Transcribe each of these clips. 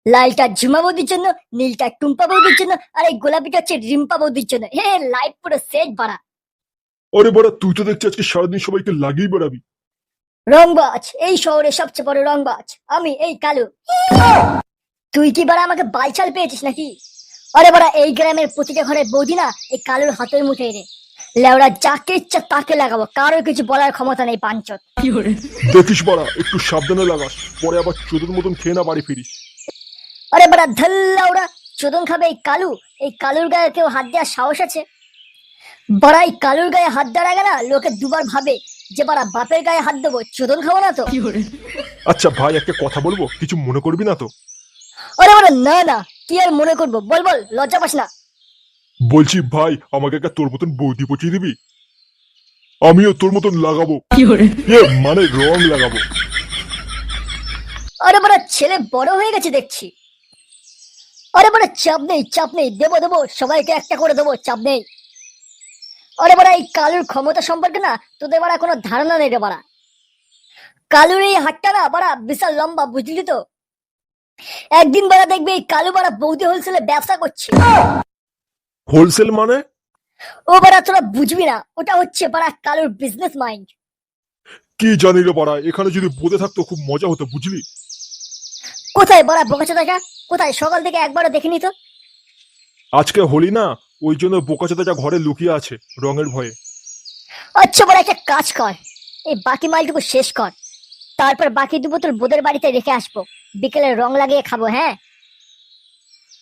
লালটা ঝুমা বৌদির জন্য, নীলটা টুম্পা বৌদির জন্য, আর এই গোলাপিটা হচ্ছে রিম্পা বৌদির জন্য। হে, লাইফ পুরো সেট বাড়া। আরে বাড়া, তুই তো দেখছি আজকে সারাদিন সবাইকে লাগিয়ে বেড়াবি। রংবাজ, এই শহরের সবচেয়ে বড় রংবাজ আমি, এই কালু। তুই কি বাড়া আমাকে বালছাল পেয়েছিস নাকি? আরে বাড়া, এই গ্রামের প্রতিটা ঘরে বৌদি না এই কালুর হাতের মুঠোয় রে। লেওড়া যাকে ইচ্ছা তাকে লাগাবো, কারোর কিছু বলার ক্ষমতা নেই পাঞ্চত। দেখিস বাড়া, একটু সাবধানে লাগাস, পরে আবার চোদন মতন খেয়ে না বাড়ি ফিরিস। আরে বাড়া ধল্লা, ওরা চোদন খাবে এই কালু? এই কালুর গায়ে কেউ হাত দেওয়ার সাহস আছে? বাড়া এই কালুর গায়ে হাত দেওয়ার আগে না লোকে দুবার ভাবে যে বাড়া বাপের গায়ে হাত দেবো, চোদন খাবো না তো। আচ্ছা ভাই, একটা কথা বলবো, কিছু মনে করবি না তো? আরে বাড়া না না, কি আর মনে করবো, বল বল, লজ্জা পাস না? বলছি ভাই, আমাকে একটা তোর মতন বৌদি পচিয়ে দিবি? আমিও তোর মতন লাগাবো, মানে রং লাগাবো। আরে বাড়া ছেলে বড় হয়ে গেছে দেখছি। আরে বাড়া চাপ নেই চাপ নেই, দেবো দেবো, সবাইকে একটা করে দেবো, চাপ নেই। আরে বাড়া এই কালুর ক্ষমতা সম্পর্কে না তোদের বাড়া কোনো ধারণা নেই রে বাড়া। কালুর এই হাতটা না বাড়া বিশাল লম্বা, বুঝলি তো? একদিন বাড়া দেখবি এই কালু বাড়া বৌদি হোলসেলে ব্যবসা করছে। হোলসেল মানে? ও বাড়া তোরা বুঝবি না, ওটা হচ্ছে বাড়া কালুর বিজনেস মাইন্ড। কি জানি রে বাড়া, এখানে যদি বোধে থাকতো খুব মজা হতো, বুঝলি? কোথায় বাড়া বোকাচোদাটা, কোথায়? সকাল থেকে একবারও দেখিনি তো। আজকে হোলি না, ওই জন্য বোকাচোদাটা ঘরে লুকিয়ে আছে রঙের ভয়ে। আচ্ছা বাড়া একটা কাজ কর, এই বাকি মালটুকু শেষ কর, তারপর বাকি দু বোতল বোদের বাড়িতে রেখে আসবো, বিকেলে রং লাগিয়ে খাবো, হ্যাঁ?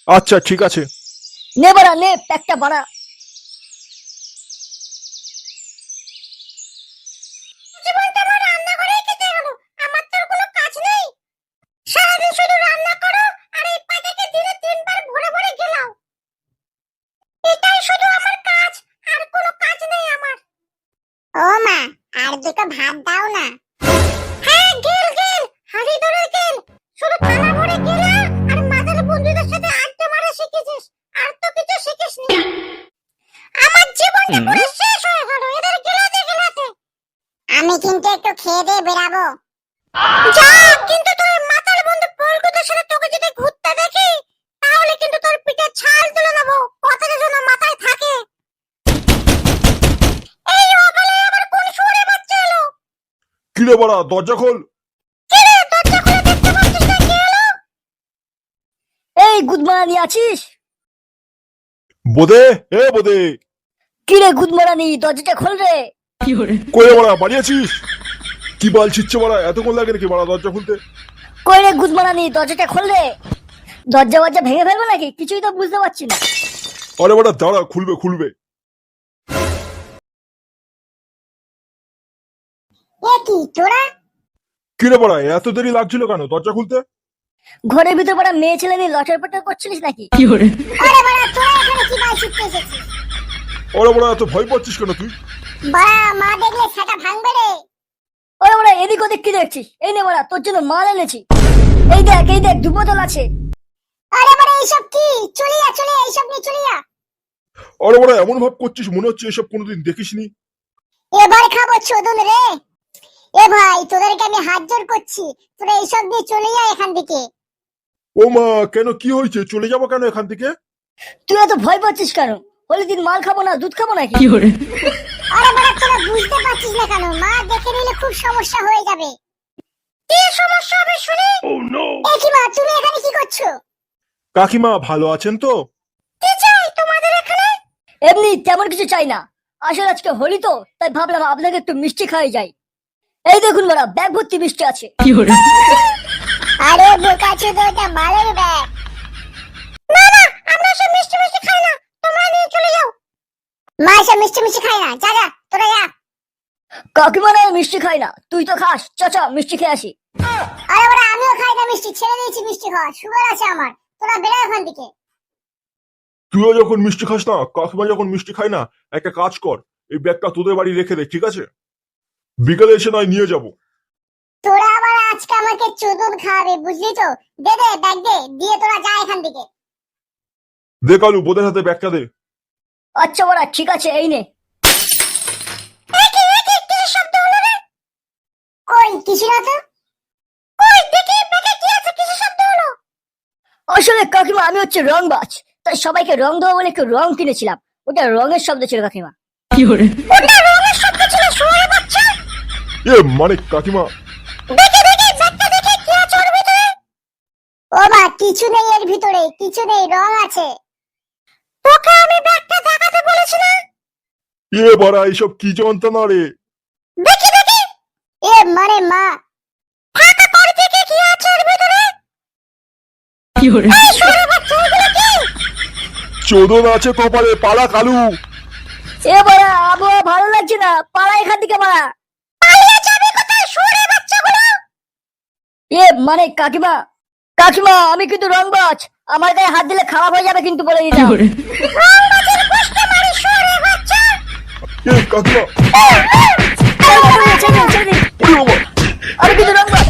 আচ্ছা ঠিক আছে। নে বাড়া নে, প্যাকটা বাড়া। ও মা, আর দুটো ভাত দাও না। হ্যাঁ গেল গেল, হাড়ি ধরে গেল। শুধু থালা ভরে গেলা আর মাদার বন্ধুদের সাথে আড্ডা মারা শিখেছিস, আর তো কিছু শিখিসনি। আমার জীবনটা পুরো শেষ হয়ে গেল এদের গেলাতে গেলাতে। আমি কিন্তু একটু খেয়ে দিয়ে বেরাবো। যা, কিন্তু তোর মাতাল বন্ধু পল্টুদের সাথে তোকে যদি ঘুরতে দেখি, তাহলে কিন্তু তোর পিঠে ছাল তুলে দেবো, কথাটা যেন মাথায় থাকে। এই ওবেলে আবার কোন শুয়োরের বাচ্চা এলো? কি রে বাড়া, দরজা খোল। কি রে, দরজা খুলে দেখতে পাচ্ছিস না কে এলো? এই গুদমারানি আছিস? বোদে, এ বোদে। কি রে গুদমারানি, দরজাটা খোল রে। কই রে বাড়া, বাড়ি আছিস? কি বাল ছিচ্ছে বাড়া, এতক্ষণ লাগে নাকি বাড়া দরজা খুলতে? কই রে গুদমারানি, দরজাটা খোল রে। দরজা বরজা ভেঙে ফেলবো নাকি, কিছুই তো বুঝতে পারছি না। আরে বাড়া দাঁড়া, খুলবে খুলবে। এ কি তোরা? কি রে বাড়া, এত দেরি লাগছিল কেন দরজা খুলতে? ঘরের ভিতর পড়া মেয়ে ছেলে নিয়ে লটার পটার করছিলিস নাকি? আরে বাড়া, তোরা এখানে কি বাল শিখতে এসেছিস? আরে বাড়া, এত ভয় পাচ্ছিস কেন তুই? বাড়া, মা দেখলে সেটা ভাঙবে রে। ওরে ওরা এদিক ওদিক কি দেখছিস? এই নে বাড়া, তোর জন্য মাল এনেছি। এই দেখ দু বোতল আছে। আরে বাড়া, এইসব কি? চলে যা চলে যা, এইসব নিয়ে চলে যা। আরে বাড়া, এমন ভাব করছিস মনে হচ্ছে এসব কোনোদিন দেখিসনি। এবার খাবো চোদন রে। এ ভাই, তোদেরকে আমি হাত জোর করছি, তোরা এইসব নিয়ে চলে যা এখান থেকে। ও মা, কেন কি হয়েছে? চলে যাবো কেন এখান থেকে? তুই এত ভয় পাচ্ছিস কেন? হোলি দিন মাল খাবো না, দুধ খাবো নাকি? আরে বাড়া, তোরা বুঝতে পারছিস না কেন? মা দেখে নিলে খুব সমস্যা হয়ে যাবে। কি সমস্যা হবে শুনি? এ কি মা, তুমি এখানে কি করছো? কাকিমা ভালো আছেন তো? কি চাই তোমাদের এখানে? এমনি তেমন কিছু চাই না, আসলে আজকে হোলি তো, তাই ভাবলাম আপনাকে একটু মিষ্টি খাওয়াই যাই। এই দেখুন বাড়া, ব্যাগ ভর্তি মিষ্টি আছে। আরে বোকাচোদা, ওটা মালের ব্যাগ। না না, আমরা সব মিষ্টি মিষ্টি খাই না, তোমরা নিয়ে চলে যাও। মা সব মিষ্টি মিষ্টি খাই না, যা যা তোরা যা। কাকিমা না মিষ্টি খাই না, তুই তো খাস, চাচা মিষ্টি খেয়ে আসি। আরে বাড়া, আমিও খাই না মিষ্টি, ছেড়ে দিয়েছি মিষ্টি খাওয়া, সুগার আছে আমার। তোরা বেরো এখান থেকে। তুইও যখন মিষ্টি খাস না, কাকিমা যখন মিষ্টি খায় না, একটা কাজ কর, এই ব্যাগটা তোদের বাড়ি রেখে দে, ঠিক আছে? বিকেলে এসে নয় নিয়ে যাবো। তোরা আবার আজকে আমাকে চোদন খাওয়াবে, বুঝলি তো? দে দে ব্যাগ দে, দিয়ে তোরা যা এখান থেকে। দে কালু, বোদের হাতে ব্যাগটা দে। আচ্ছা বাড়া ঠিক আছে, এই নে। কিসের শব্দ হলো রে? কই কিছু না তো। কই দেখি ব্যাগে কি আছে, কিসের শব্দ হলো? আসলে কাকিমা আমি হচ্ছে রংবাজ, তাই সবাইকে রং দেবো বলে একটু রং কিনেছিলাম। ওটা রঙের শব্দ ছিল কাকিমা। ওটা রঙের শব্দ ছিল শুয়োরের বাচ্চা। মানে কাকিমা, দেখে ব্যাগটা দেখে কি আছে ওর ভিতরে? ও মা, কিছু নেই এর ভিতরে, কিছু নেই, রং আছে। তোকে আমি ব্যাগটা দেখাতে বলেছি না? বাড়া এইসব কি যন্ত্রণা রে। দেখি মানে মা, ফাঁকা করে দেখে কি আছে এর ভিতরে? এই শুয়োরের বাচ্চা, এগুলো কি? চোদন আছে কপালে, পালা কালু। এবারে আবহাওয়া ভালো লাগছে না, পালা এখান থেকে পালা। পালিয়ে যাবে কোথায় শুয়োরের বাচ্চাগুলো? মানে কাকিমা, কাকিমা আমি কিন্তু রংবাজ, আমার গায়ে হাত দিলে খারাপ হয়ে যাবে কিন্তু বলে দিলাম। রংবাজের গোষ্ঠী মারি শুয়োরের বাচ্চা। কাকিমা, ছেড়ে দিন, ছেড়ে দিন। ওরে বাবা। আমি কিন্তু রংবাজ।